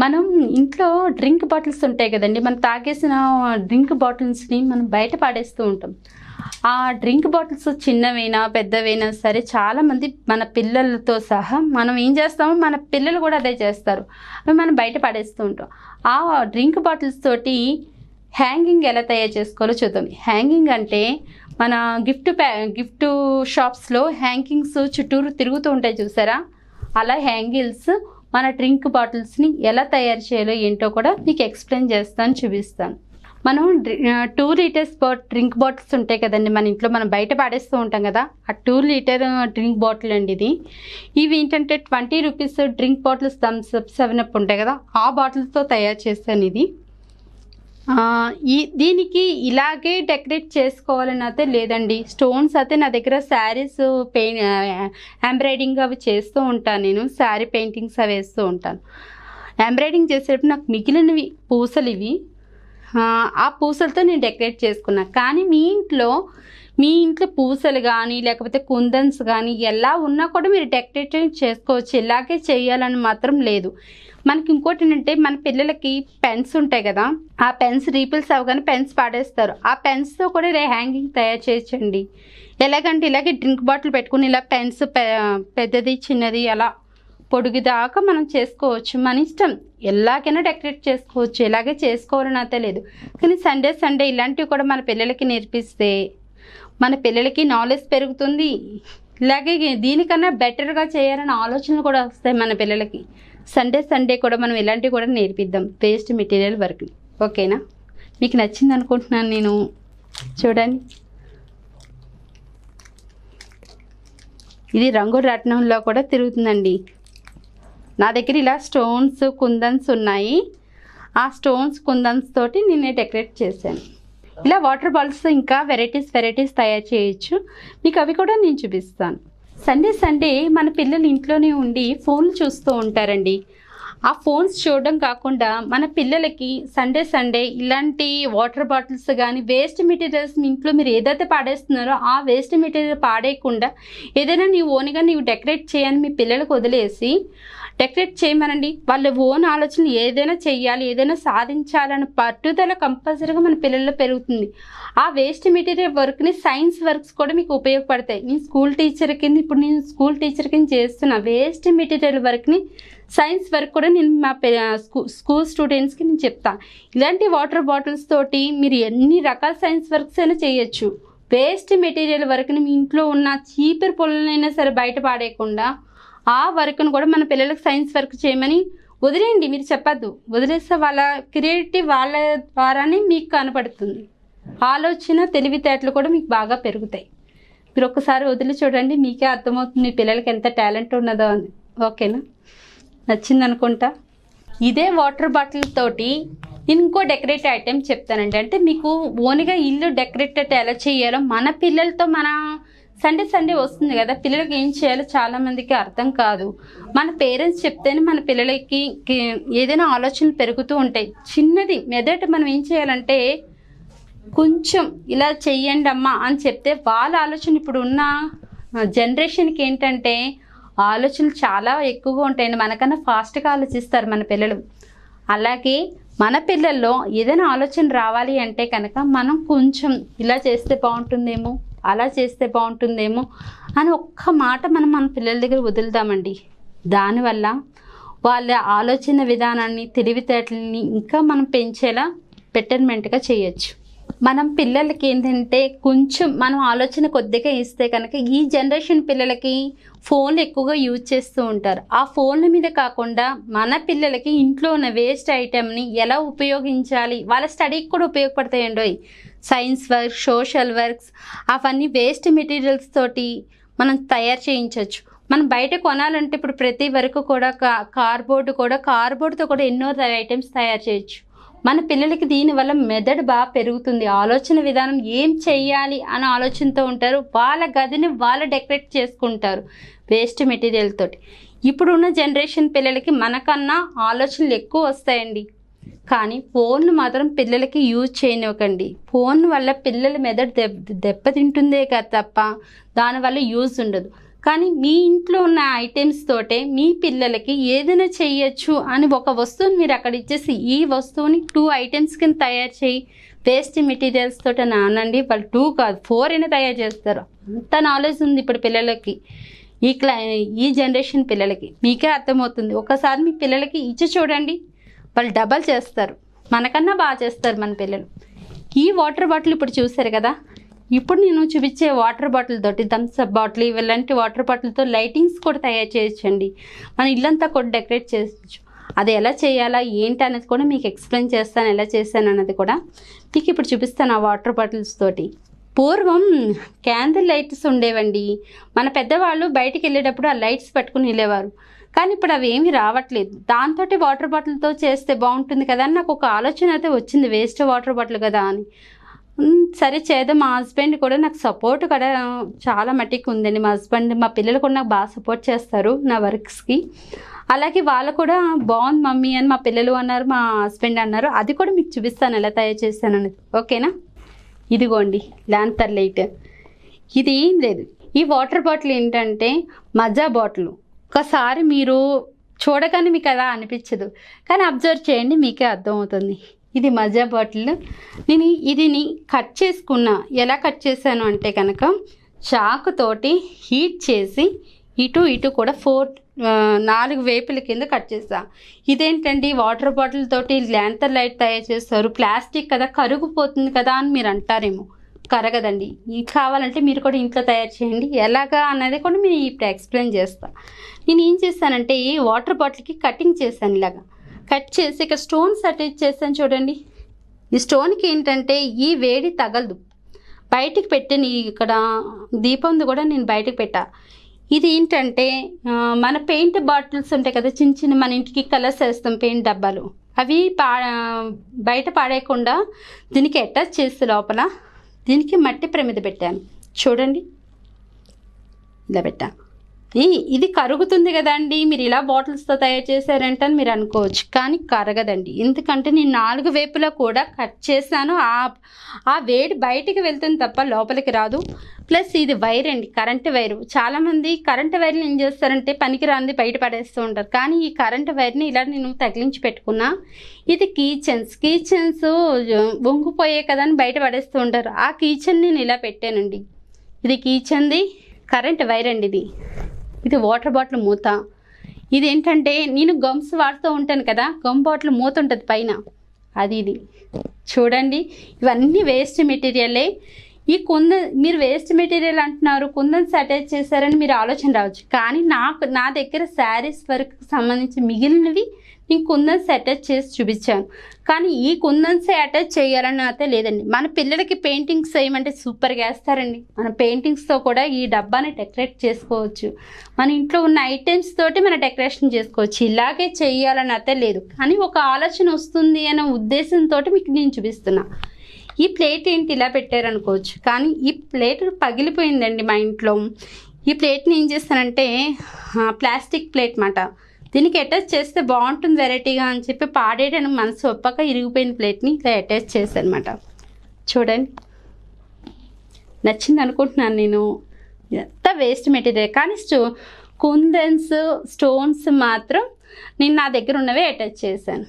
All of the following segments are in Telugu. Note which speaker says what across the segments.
Speaker 1: మనం ఇంట్లో డ్రింక్ బాటిల్స్ ఉంటాయి కదండి, మనం తాగేసిన డ్రింక్ బాటిల్స్ని మనం బయట పాడేస్తూ ఉంటాం. ఆ డ్రింక్ బాటిల్స్ చిన్నవైనా పెద్దవైనా సరే చాలామంది మన పిల్లలతో సహా మనం ఏం చేస్తామో మన పిల్లలు కూడా అదే చేస్తారు. అవి మనం బయట పాడేస్తూ ఉంటాం. ఆ డ్రింక్ బాటిల్స్ తోటి హ్యాంగింగ్ ఎలా తయారు చేసుకోవాలో చూద్దాం. హ్యాంగింగ్ అంటే మన గిఫ్ట్ షాప్స్లో హ్యాంగింగ్స్ చుట్టూరు తిరుగుతూ ఉంటాయి చూసారా, అలా హ్యాంగిల్స్ మన డ్రింక్ బాటిల్స్ని ఎలా తయారు చేయాలో ఏంటో కూడా మీకు ఎక్స్ప్లెయిన్ చేస్తాను, చూపిస్తాను. మనం 2 లీటర్స్ డ్రింక్ బాటిల్స్ ఉంటాయి కదండి మన ఇంట్లో, మనం బయట పాడేస్తూ ఉంటాం కదా, ఆ 2 లీటర్ డ్రింక్ బాటిల్ అండి ఇది. ఇవి ఏంటంటే 20 rupees drink bottles, Thums up, 7 up ఉంటాయి కదా, ఆ బాటిల్స్తో తయారు చేస్తాను ఇది. దీనికి ఇలాగే డెకరేట్ చేసుకోవాలని అయితే లేదండి. స్టోన్స్ అయితే నా దగ్గర శారీస్ ఎంబ్రాయిడింగ్ అవి చేస్తూ ఉంటాను. నేను శారీ పెయింటింగ్స్ అవి వేస్తూ ఉంటాను. ఎంబ్రాయిడింగ్ చేసేటప్పుడు నాకు మిగిలినవి పూసలు ఇవి, ఆ పూసలతో నేను డెకరేట్ చేసుకున్నాను. కానీ మీ ఇంట్లో పూసలు కానీ లేకపోతే కుందన్స్ కానీ ఎలా ఉన్నా కూడా మీరు డెకరేట్ చేసుకోవచ్చు. ఇలాగే చేయాలని మాత్రం లేదు. మనకి ఇంకోటి ఏంటంటే మన పిల్లలకి పెన్స్ ఉంటాయి కదా, ఆ పెన్స్ రీఫిల్స్ అవగానే పెన్స్ పాడేస్తారు. ఆ పెన్స్తో కూడా ఇలా హ్యాంగింగ్ తయారు చేయొచ్చండి. ఎలాగంటే ఇలాగే డ్రింక్ బాటిల్ పెట్టుకుని ఇలా పెన్స్ పెద్దది చిన్నది అలా పొడుగు దాకా మనం చేసుకోవచ్చు. మన ఇష్టం, ఎలాగైనా డెకరేట్ చేసుకోవచ్చు. ఇలాగే చేసుకోవాలని అయితే లేదు. కానీ సండే ఇలాంటివి కూడా మన పిల్లలకి నేర్పిస్తే మన పిల్లలకి నాలెడ్జ్ పెరుగుతుంది. ఇలాగే దీనికన్నా బెటర్గా చేయాలనే ఆలోచనలు కూడా వస్తాయి మన పిల్లలకి. సండే కూడా మనం ఇలాంటివి కూడా నేర్పిద్దాం, వేస్ట్ మెటీరియల్ వర్క్ని. ఓకేనా? మీకు నచ్చింది అనుకుంటున్నాను నేను. చూడండి, ఇది రంగు రత్నంలో కూడా తిరుగుతుందండి. నా దగ్గర ఇలా స్టోన్స్ కుందన్స్ ఉన్నాయి. ఆ స్టోన్స్ కుందన్స్ తోటి నేనే డెకరేట్ చేశాను. ఇలా వాటర్ బాల్స్ ఇంకా వెరైటీస్ తయారు చేయొచ్చు. మీకు అవి కూడా నేను చూపిస్తాను. సండే మన పిల్లలు ఇంట్లోనే ఉండి ఫోన్లు చూస్తూ ఉంటారండి. ఆ ఫోన్స్ చూడడం కాకుండా మన పిల్లలకి సండే ఇలాంటి వాటర్ బాటిల్స్ కానీ వేస్ట్ మెటీరియల్స్ మీ ఇంట్లో మీరు ఏదైతే పాడేస్తున్నారో ఆ వేస్ట్ మెటీరియల్ పాడేయకుండా ఏదైనా నీవు డెకరేట్ చేయని మీ పిల్లలకు వదిలేసి డెకరేట్ చేయమనండి. వాళ్ళ ఓన్ ఆలోచనలు ఏదైనా చెయ్యాలి, ఏదైనా సాధించాలని పట్టుదల కంపల్సరీగా మన పిల్లల్లో పెరుగుతుంది. ఆ వేస్ట్ మెటీరియల్ వర్క్ని సైన్స్ వర్క్స్ కూడా మీకు ఉపయోగపడతాయి. నేను స్కూల్ టీచర్ కింద చేస్తున్న వేస్ట్ మెటీరియల్ వర్క్ని సైన్స్ వర్క్ కూడా నేను మా స్కూల్ స్టూడెంట్స్కి నేను చెప్తాను. ఇలాంటి వాటర్ బాటిల్స్ తోటి మీరు ఎన్ని రకాల సైన్స్ వర్క్స్ అయినా చేయొచ్చు. వేస్ట్ మెటీరియల్ వర్క్ని మీ ఇంట్లో ఉన్న చీపురు పుల్లనైనా సరే బయట పాడేయకుండా ఆ వర్క్ను కూడా మన పిల్లలకు సైన్స్ వర్క్ చేయమని వదిలేయండి. మీరు చెప్పద్దు, వదిలేస్తే వాళ్ళ క్రియేటివ్ వాళ్ళ ద్వారానే మీకు కనపడుతుంది. ఆలోచన తెలివితేటలు కూడా మీకు బాగా పెరుగుతాయి. మీరు ఒక్కసారి వదిలి చూడండి, మీకే అర్థమవుతుంది మీ పిల్లలకి ఎంత టాలెంట్ ఉన్నదో అని. ఓకేనా? నచ్చింది అనుకుంటా. ఇదే వాటర్ బాటిల్ తోటి నేను ఇంకో డెకరేట్ ఐటెం చెప్తానండి. అంటే మీకు ఓన్గా ఇల్లు డెకరేటెడ్ ఎలా చేయాలో మన పిల్లలతో మన సండే వస్తుంది కదా, పిల్లలకి ఏం చేయాలో చాలామందికి అర్థం కాదు. మన పేరెంట్స్ చెప్తేనే మన పిల్లలకి ఏదైనా ఆలోచనలు పెరుగుతూ ఉంటాయి. చిన్నది మెదట మనం ఏం చేయాలంటే కొంచెం ఇలా చెయ్యండి అమ్మా అని చెప్తే వాళ్ళ ఆలోచన ఇప్పుడు ఉన్న జనరేషన్కి ఏంటంటే ఆలోచనలు చాలా ఎక్కువగా ఉంటాయండి. మనకన్నా ఫాస్ట్గా ఆలోచిస్తారు మన పిల్లలు. అలాగే మన పిల్లల్లో ఏదైనా ఆలోచన రావాలి అంటే కనుక మనం కొంచెం ఇలా చేస్తే బాగుంటుందేమో, అలా చేస్తే బాగుంటుందేమో అని ఒక్క మాట మనం మన పిల్లల దగ్గర వదులుదామండి. దానివల్ల వాళ్ళ ఆలోచన విధానాన్ని తెలివితేటలని ఇంకా మనం పెంచేలా బెటర్మెంట్గా చేయొచ్చు. మనం పిల్లలకి ఏంటంటే కొంచెం మనం ఆలోచన కొద్దిగా ఇస్తే కనుక ఈ జనరేషన్ పిల్లలకి ఫోన్లు ఎక్కువగా యూజ్ చేస్తూ ఉంటారు. ఆ ఫోన్ల మీద కాకుండా మన పిల్లలకి ఇంట్లో ఉన్న వేస్ట్ ఐటెంని ఎలా ఉపయోగించాలి, వాళ్ళ స్టడీకి కూడా ఉపయోగపడతాయండి. సైన్స్ వర్క్, సోషల్ వర్క్స్ అవన్నీ వేస్ట్ మెటీరియల్స్ తోటి మనం తయారు చేయించవచ్చు. మనం బయట కొనాలంటే ఇప్పుడు ప్రతి వరకు కూడా కార్బోర్డ్తో కూడా ఎన్నో ఐటమ్స్ తయారు చేయొచ్చు. మన పిల్లలకి దీనివల్ల మెదడు బాగా పెరుగుతుంది. ఆలోచన విధానం ఏం చెయ్యాలి అనే ఆలోచనతో ఉంటారు. వాళ్ళ గదిని వాళ్ళు డెకరేట్ చేసుకుంటారు వేస్ట్ మెటీరియల్ తోటి. ఇప్పుడున్న జనరేషన్ పిల్లలకి మనకన్నా ఆలోచనలు ఎక్కువ వస్తాయండి. కానీ ఫోన్ను మాత్రం పిల్లలకి యూజ్ చేయనివ్వకండి. ఫోన్ వల్ల పిల్లల మెదడు దెబ్బతింటుందే కదా తప్ప దానివల్ల యూజ్ ఉండదు. కానీ మీ ఇంట్లో ఉన్న ఐటమ్స్ తోటే మీ పిల్లలకి ఏదైనా చేయొచ్చు అని ఒక వస్తువుని మీరు అక్కడ ఇచ్చేసి ఈ వస్తువుని 2 ఐటమ్స్ కింద తయారు చేయి, వేస్ట్ మెటీరియల్స్ తోట నానండి, వాళ్ళు 2 కాదు 4 అయినా తయారు చేస్తారు. అంత నాలెడ్జ్ ఉంది ఇప్పుడు పిల్లలకి, ఈ జనరేషన్ పిల్లలకి. మీకే అర్థమవుతుంది. ఒకసారి మీ పిల్లలకి ఇచ్చి చూడండి, వాళ్ళు డబల్ చేస్తారు, మనకన్నా బాగా చేస్తారు మన పిల్లలు. ఈ వాటర్ బాటిల్ ఇప్పుడు చూసారు కదా, ఇప్పుడు నేను చూపించే వాటర్ బాటిల్ తోటి థమ్స్అప్ బాటిల్ ఇలాంటి వాటర్ బాటిల్తో లైటింగ్స్ కూడా తయారు చేయొచ్చండి. మన ఇల్లంతా కూడా డెకరేట్ చేయొచ్చు. అది ఎలా చేయాలా ఏంటి అనేది కూడా మీకు ఎక్స్ప్లెయిన్ చేస్తాను, ఎలా చేశాను అన్నది కూడా మీకు ఇప్పుడు చూపిస్తాను ఆ వాటర్ బాటిల్స్ తోటి. పూర్వం క్యాండిల్ లైట్స్ ఉండేవండి. మన పెద్దవాళ్ళు బయటికి వెళ్ళేటప్పుడు ఆ లైట్స్ పట్టుకుని వెళ్ళేవారు. కానీ ఇప్పుడు అవి ఏమీ రావట్లేదు. దాంతో వాటర్ బాటిల్తో చేస్తే బాగుంటుంది కదా అని నాకు ఒక ఆలోచన అయితే వచ్చింది, వేస్ట్ వాటర్ బాటిల్ కదా అని. సరే చేద్దాం. మా హస్బెండ్ కూడా నాకు సపోర్ట్ కూడా చాలా మట్టికి ఉందండి. మా హస్బెండ్, మా పిల్లలు కూడా నాకు బాగా సపోర్ట్ చేస్తారు నా వర్క్స్కి. అలాగే వాళ్ళు కూడా బాగుంది మమ్మీ అని మా పిల్లలు అన్నారు, మా హస్బెండ్ అన్నారు. అది కూడా మీకు చూపిస్తాను ఎలా తయారు చేస్తాను అనేది, ఓకేనా? ఇదిగోండి ల్యాంతర్ లైట్. ఇది ఏం లేదు, ఈ వాటర్ బాటిల్ ఏంటంటే మజా బాటిల్. ఒకసారి మీరు చూడగానే మీకు అలా అనిపించదు, కానీ అబ్జర్వ్ చేయండి మీకే అర్థమవుతుంది. ఇది మజా బాటిల్. నేను ఇదిని కట్ చేసుకున్నా. ఎలా కట్ చేశాను అంటే కనుక చాకు తోటి హీట్ చేసి ఇటు కూడా 4 వేపుల కింద కట్ చేస్తా. ఇదేంటండి వాటర్ బాటిల్ తోటి ల్యాంతర్ లైట్ తయారు చేస్తారు, ప్లాస్టిక్ కదా కరిగిపోతుంది కదా అని మీరు అంటారేమో. కరగదండి. ఇది కావాలంటే మీరు కూడా ఇంట్లో తయారు చేయండి. ఎలాగా అన్నది కూడా నేను ఇప్పుడు ఎక్స్ప్లెయిన్ చేస్తా. నేను ఏం చేశానంటే ఈ వాటర్ బాటిల్కి కటింగ్ చేశాను. ఇలాగా కట్ చేసి ఇక్కడ స్టోన్స్ అటాచ్ చేశాను చూడండి. ఈ స్టోన్కి ఏంటంటే ఈ వేడి తగలదు. బయటికి పెట్టాను, ఇక్కడ దీపంది కూడా నేను బయటకు పెట్టా. ఇది ఏంటంటే మన పెయింట్ బాటిల్స్ ఉంటాయి కదా, చిన్న చిన్న మన ఇంటికి కలర్స్ వేస్తాం పెయింట్ డబ్బాలు, అవి బయట పాడేయకుండా దీనికి అటాచ్ చేసి లోపల దీనికి మట్టి ప్రమిద పెట్టాను చూడండి. ఇలా పెట్టా. ఇది కరుగుతుంది కదండి, మీరు ఇలా బాటిల్స్తో తయారు చేశారంటే అని మీరు అనుకోవచ్చు, కానీ కరగదండి. ఎందుకంటే నేను 4 వేపులా కూడా కట్ చేశాను. ఆ వేడి బయటికి వెళ్తుంది తప్ప లోపలికి రాదు. ప్లస్ ఇది వైర్ అండి, కరెంటు వైరు. చాలామంది కరెంటు వైర్ని ఏం చేస్తారంటే పనికిరాంది బయట పడేస్తూ ఉంటారు, కానీ ఈ కరెంటు వైర్ని ఇలా నేను తగిలించి పెట్టుకున్నా. ఇది కీచెన్స్ వంగిపోయే కదా అని బయట పడేస్తూ ఉంటారు. ఆ కీచెన్ నేను ఇలా పెట్టానండి. ఇది కీచెన్ది కరెంటు వైర్ అండి. ఇది వాటర్ బాటిల్ మూత. ఇదేంటంటే నేను గమ్స్ వాడుతూ ఉంటాను కదా, గమ్ బాటిల్ మూత ఉంటుంది పైన, ఇది చూడండి. ఇవన్నీ వేస్ట్ మెటీరియలే. ఈ మీరు వేస్ట్ మెటీరియల్ అంటున్నారు, కుందన్స్ అటాచ్ చేశారని మీరు ఆలోచన రావచ్చు. కానీ నా దగ్గర శారీస్ వర్క్కి సంబంధించి మిగిలినవి నేను కుందన్స్ అటాచ్ చేసి చూపించాను. కానీ ఈ కుందన్సే అటాచ్ చేయాలని అయితే లేదండి. మన పిల్లలకి పెయింటింగ్స్ వేయమంటే సూపర్గా వేస్తారండి. మన పెయింటింగ్స్తో కూడా ఈ డబ్బాని డెకరేట్ చేసుకోవచ్చు. మన ఇంట్లో ఉన్న ఐటమ్స్ తోటి మనం డెకరేషన్ చేసుకోవచ్చు. ఇలాగే చేయాలని అయితే లేదు, కానీ ఒక ఆలోచన వస్తుంది అనే ఉద్దేశంతో మీకు నేను చూపిస్తున్నా. ఈ ప్లేట్ ఏంటి ఇలా పెట్టారనుకోవచ్చు, కానీ ఈ ప్లేట్ పగిలిపోయిందండి మా ఇంట్లో. ఈ ప్లేట్ని ఏం చేస్తానంటే ప్లాస్టిక్ ప్లేట్ మాట, దీనికి అటాచ్ చేస్తే బాగుంటుంది వెరైటీగా అని చెప్పి పాడేయడానికి మనసు ఒప్పక ఇరిగిపోయిన ప్లేట్ని ఇలా అటాచ్ చేశాను అనమాట. చూడండి, నచ్చింది అనుకుంటున్నాను నేను. ఎంత వేస్ట్ మెటీరియల్, కానీ కుందన్స్ స్టోన్స్ మాత్రం నేను నా దగ్గర ఉన్నవే అటాచ్ చేశాను.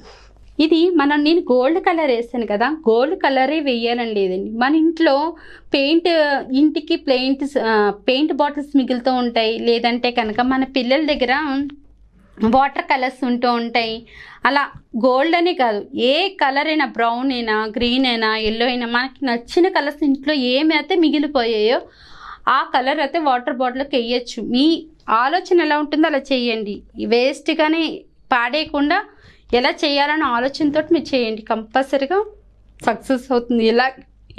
Speaker 1: ఇది నేను గోల్డ్ కలర్ వేసాను కదా, గోల్డ్ కలరే వేయాలని లేదండి. మన ఇంట్లో ఇంటికి పెయింట్ బాటిల్స్ మిగులుతూ ఉంటాయి. లేదంటే కనుక మన పిల్లల దగ్గర వాటర్ కలర్స్ ఉంటూ ఉంటాయి. అలా గోల్డ్ అనే కాదు, ఏ కలర్ అయినా, బ్రౌన్ అయినా, గ్రీన్ అయినా, ఎల్లో అయినా, మనకి నచ్చిన కలర్స్ ఇంట్లో ఏమైతే మిగిలిపోయాయో ఆ కలర్ అయితే వాటర్ బాటిల్కి వేయచ్చు. మీ ఆలోచన ఎలా ఉంటుందో అలా చేయండి. వేస్ట్గానే పాడేయకుండా ఎలా చేయాలన్న ఆలోచనతో మీరు చేయండి, కంపల్సరీగా సక్సెస్ అవుతుంది.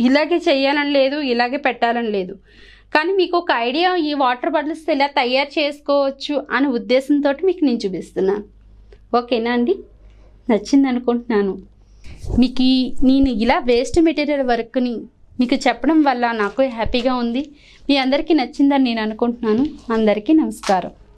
Speaker 1: ఇలాగే చేయాలని లేదు, ఇలాగే పెట్టాలని లేదు, కానీ మీకు ఒక ఐడియా ఈ వాటర్ బాటిల్స్ ఎలా తయారు చేసుకోవచ్చు అనే ఉద్దేశంతో మీకు నేను చూపిస్తున్నాను. ఓకేనా అండి? నచ్చింది అనుకుంటున్నాను. మీకు నేను ఇలా వేస్ట్ మెటీరియల్ వర్క్ని మీకు చెప్పడం వల్ల నాకు హ్యాపీగా ఉంది. మీ అందరికీ నచ్చిందని నేను అనుకుంటున్నాను. అందరికీ నమస్కారం.